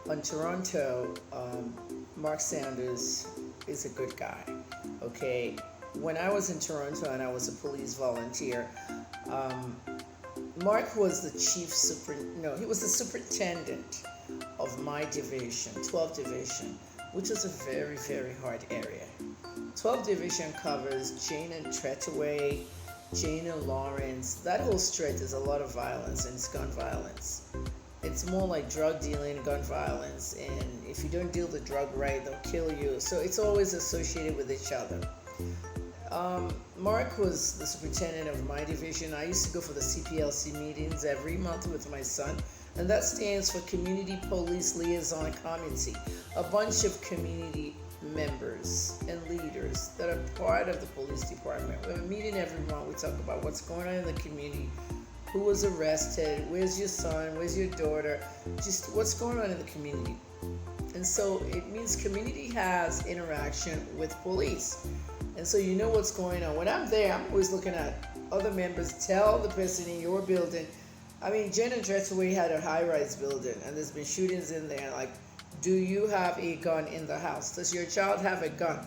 on Toronto, Mark Sanders is a good guy. Okay, when I was in Toronto and I was a police volunteer, um, Mark was the chief super. No, he was the superintendent of my division, 12 division, which was a very very hard area. 12 division covers Jane and Trettaway, Jane and Lawrence. That whole stretch is a lot of violence, and it's gun violence. It's more like drug dealing, gun violence, and if you don't deal the drug right, they'll kill you. So it's always associated with each other. Mark was the superintendent of my division. I used to go for the CPLC meetings every month with my son, and that stands for Community Police Liaison Committee, a bunch of community members and leaders that are part of the police department. We're meeting every month. We talk about what's going on in the community, who was arrested, where's your son, where's your daughter, just what's going on in the community. And so it means community has interaction with police. And so you know what's going on. When I'm there, I'm always looking at other members. Tell the person in your building. I mean, Jen and Dressaway had a high-rise building, and there's been shootings in there. Like, do you have a gun in the house? Does your child have a gun?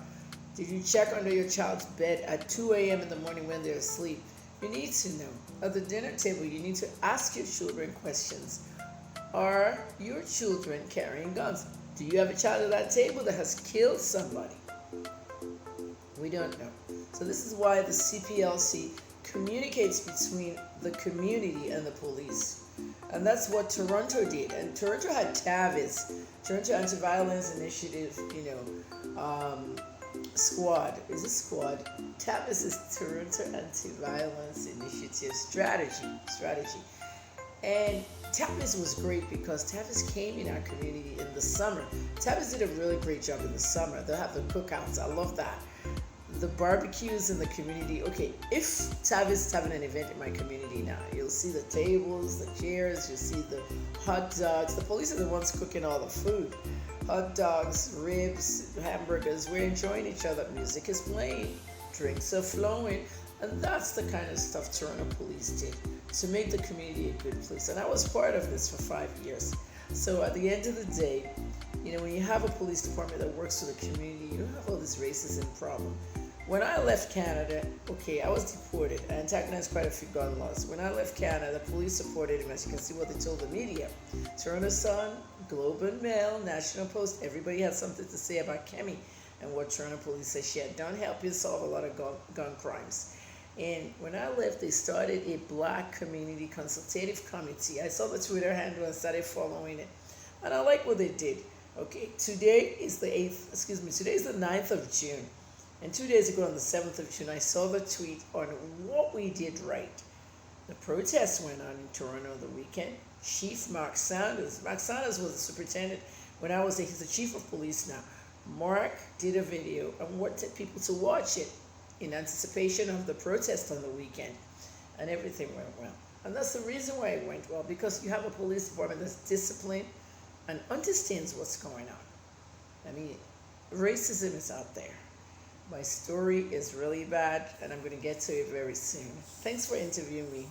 Did you check under your child's bed at 2 a.m. in the morning when they're asleep? You need to know. At the dinner table, you need to ask your children questions. Are your children carrying guns? Do you have a child at that table that has killed somebody? We don't know. So this is why the CPLC communicates between the community and the police. And that's what Toronto did. And Toronto had TAVIS, Toronto Anti-Violence Initiative, squad. Is it squad? TAVIS is Toronto Anti-Violence Initiative strategy. And TAVIS was great because TAVIS came in our community in the summer. TAVIS did a really great job in the summer. They'll have the cookouts. I love that. The barbecues in the community. Okay, if TAVIS is having an event in my community now, you'll see the tables, the chairs, you'll see the hot dogs. The police are the ones cooking all the food. Hot dogs, ribs, hamburgers. We're enjoying each other. Music is playing. Drinks are flowing. And that's the kind of stuff Toronto police did to make the community a good place. And I was part of this for 5 years. So at the end of the day, when you have a police department that works with the community, you don't have all this racism problem. When I left Canada, okay, I was deported. I antagonized quite a few gun laws. When I left Canada, the police supported him, as you can see what they told the media. Toronto Sun, Globe and Mail, National Post, everybody had something to say about Kemi and what Toronto police said she had done help you solve a lot of gun crimes. And when I left, they started a Black Community Consultative Committee. I saw the Twitter handle and started following it. And I like what they did. Okay, today is the 9th of June. And 2 days ago on the 7th of June, I saw the tweet on what we did right. The protests went on in Toronto the weekend. Chief Mark Sanders was the superintendent when I was there. He's the chief of police now. Mark did a video and wanted people to watch it in anticipation of the protest on the weekend. And everything went well. And that's the reason why it went well, because you have a police department that's disciplined and understands what's going on. I mean, racism is out there. My story is really bad, and I'm going to get to it very soon. Thanks for interviewing me.